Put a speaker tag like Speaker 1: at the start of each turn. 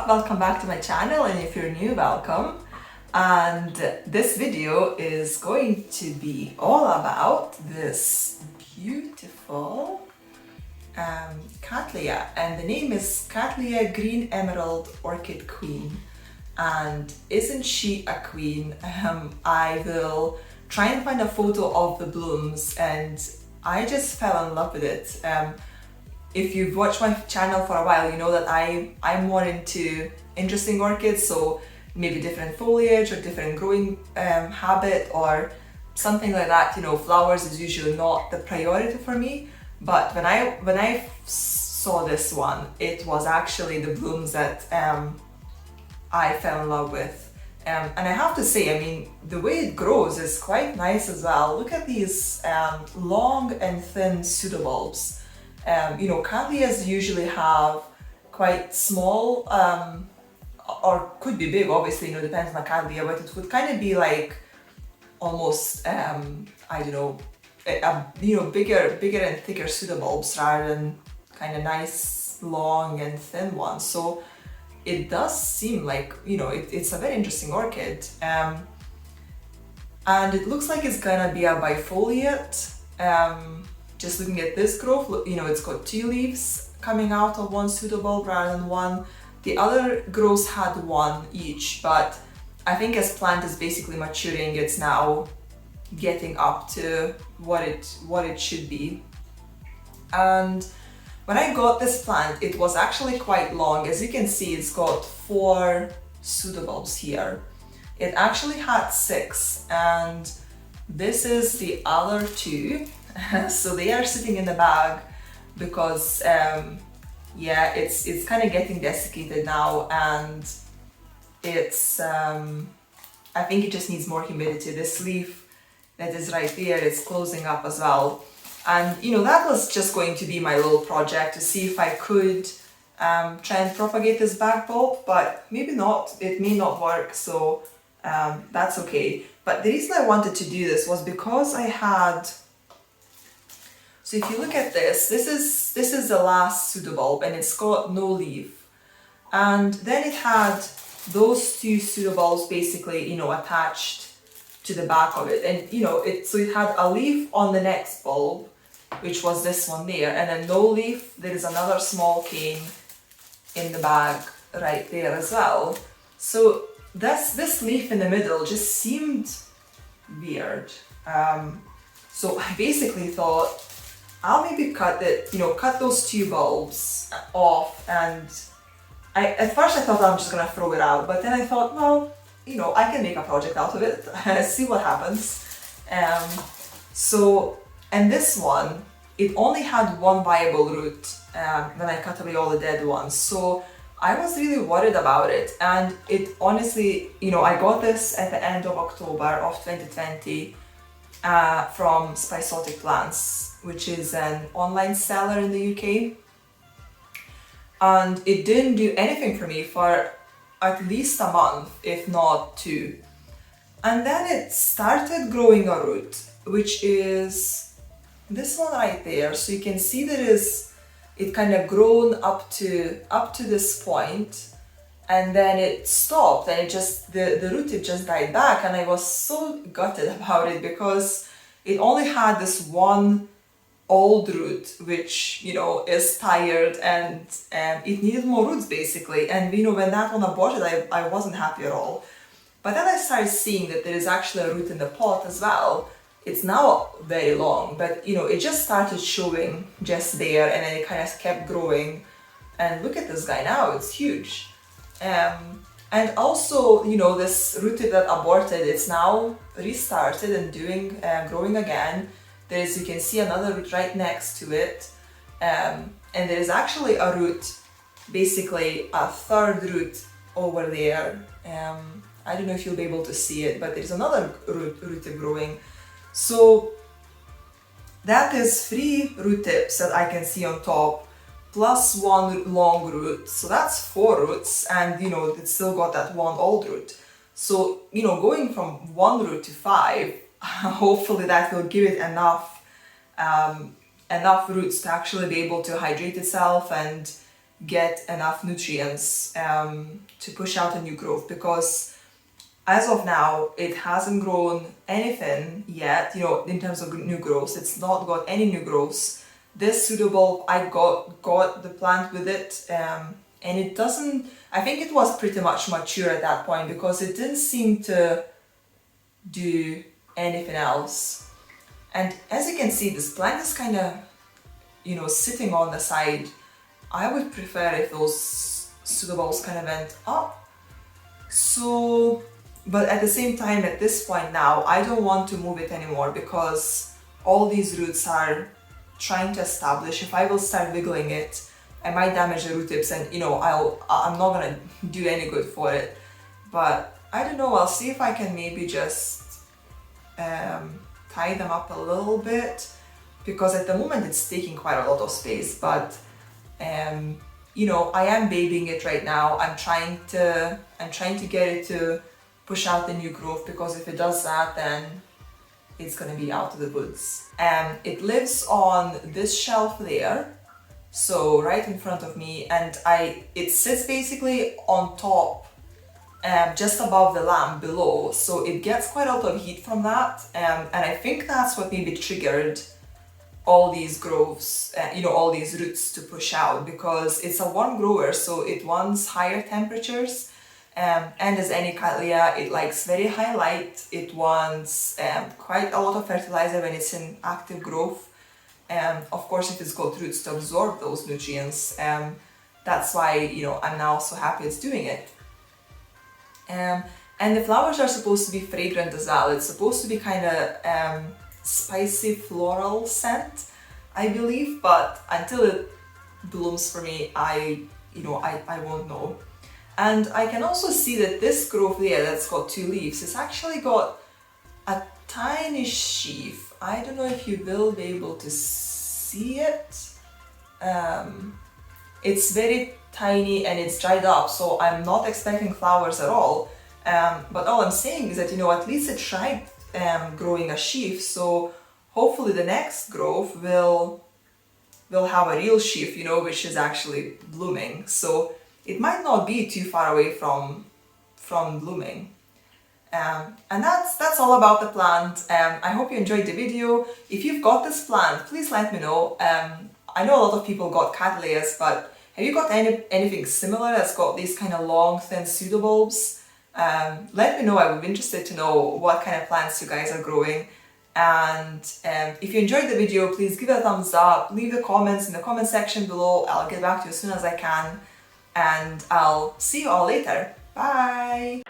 Speaker 1: welcome back to my channel, and if you're new, welcome. And this video is going to be all about this beautiful Cattleya, and the name is Cattleya Green Emerald Orchid Queen. And isn't she a queen? I will try and find a photo of the blooms, and I just fell in love with it. If you've watched my channel for a while, you know that I'm more into interesting orchids, so maybe different foliage or different growing habit or something like that. You know, flowers is usually not the priority for me, but when I saw this one, it was actually the blooms that I fell in love with. And I have to say, I mean, the way it grows is quite nice as well. Look at these long and thin pseudobulbs. You know, Cattleyas usually have quite small, or could be big, obviously, you know, depends on the Cattleya, but it would kind of be like almost, I don't know, you know, bigger and thicker pseudobulbs rather than kind of nice, long and thin ones. So it does seem like, you know, it's a very interesting orchid. And it looks like it's gonna be a bifoliate. Just looking at this growth, you know, it's got 2 leaves coming out of one pseudobulb rather than one. The other growths had 1 each, but I think as plant is basically maturing, it's now getting up to what it should be. And when I got this plant, it was actually quite long. As you can see, it's got 4 pseudobulbs here. It actually had 6, and this is the other 2. So they are sitting in the bag because yeah, it's kind of getting desiccated now, and it's I think it just needs more humidity. This leaf that is right there, it's closing up as well. And you know, that was just going to be my little project to see if I could try and propagate this bag bulb, but maybe not. It may not work, so that's okay. But the reason I wanted to do this was because I had. So if you look at this is the last pseudobulb, and it's got no leaf. And then it had those 2 pseudobulbs basically, you know, attached to the back of it. And you know, so it had a leaf on the next bulb, which was this one there, and then no leaf. There is another small cane in the bag right there as well. So this leaf in the middle just seemed weird. So I basically thought, I'll maybe cut those 2 bulbs off. And at first I thought I'm just gonna throw it out, but then I thought, well, you know, I can make a project out of it, see what happens. And this one, it only had 1 viable root when I cut away all the dead ones. So I was really worried about it, and it honestly, you know, I got this at the end of October of 2020 from Spiceotic Plants, which is an online seller in the UK. And it didn't do anything for me for at least a month, if not 2. And then it started growing a root, which is this one right there. So you can see that it kind of grown up to this point, and then it stopped, and the root, it just died back. And I was so gutted about it because it only had this 1 old root, which, you know, is tired, and it needed more roots basically. And you know, when that one aborted, I wasn't happy at all. But then I started seeing that there is actually a root in the pot as well. It's now very long, but you know, it just started showing just there, and then it kind of kept growing. And look at this guy now, it's huge. And also, you know, this root tip that aborted, it's now restarted and growing again. You can see another root right next to it, and there's actually a root, basically a 3rd root over there. I don't know if you'll be able to see it, but there's another root tip growing. So that is 3 root tips that I can see on top, plus 1 long root. So that's 4 roots, and you know, it's still got that 1 old root. So, you know, going from 1 root to 5, hopefully that will give it enough roots to actually be able to hydrate itself and get enough nutrients to push out a new growth, because as of now it hasn't grown anything yet, you know, in terms of new growths. It's not got any new growths. This pseudobulb, I got the plant with it, and it doesn't, I think it was pretty much mature at that point because it didn't seem to do anything else. And as you can see, this plant is kind of, you know, sitting on the side. I would prefer if those pseudobulbs kind of went up. So, but at the same time, at this point now, I don't want to move it anymore because all these roots are trying to establish. If I will start wiggling it, I might damage the root tips, and you know, I'm not gonna do any good for it. But I don't know, I'll see if I can maybe just tie them up a little bit, because at the moment it's taking quite a lot of space. But you know, I am babying it right now. I'm trying to get it to push out the new growth, because if it does that, then it's gonna be out of the woods. It lives on this shelf there, so right in front of me, and it sits basically on top, just above the lamp below, so it gets quite a lot of heat from that, and I think that's what maybe triggered all these growths, you know, all these roots to push out, because it's a warm grower, so it wants higher temperatures. And as any Cattleya, it likes very high light. It wants quite a lot of fertilizer when it's in active growth. Of course, if it's got roots to absorb those nutrients, that's why, you know, I'm now so happy it's doing it. And the flowers are supposed to be fragrant as well. It's supposed to be kind of spicy floral scent, I believe, but until it blooms for me, I won't know. And I can also see that this growth there that's got 2 leaves, it's actually got a tiny sheath. I don't know if you will be able to see it. It's very tiny and it's dried up, so I'm not expecting flowers at all. But all I'm saying is that, you know, at least it tried growing a sheath, so hopefully the next growth will have a real sheath, you know, which is actually blooming. So it might not be too far away from blooming. And that's all about the plant. I hope you enjoyed the video. If you've got this plant, please let me know. I know a lot of people got Cattleyas, but have you got anything similar that's got these kind of long, thin pseudobulbs? Let me know. I would be interested to know what kind of plants you guys are growing. And if you enjoyed the video, please give it a thumbs up, leave the comments in the comment section below. I'll get back to you as soon as I can. And I'll see you all later. Bye!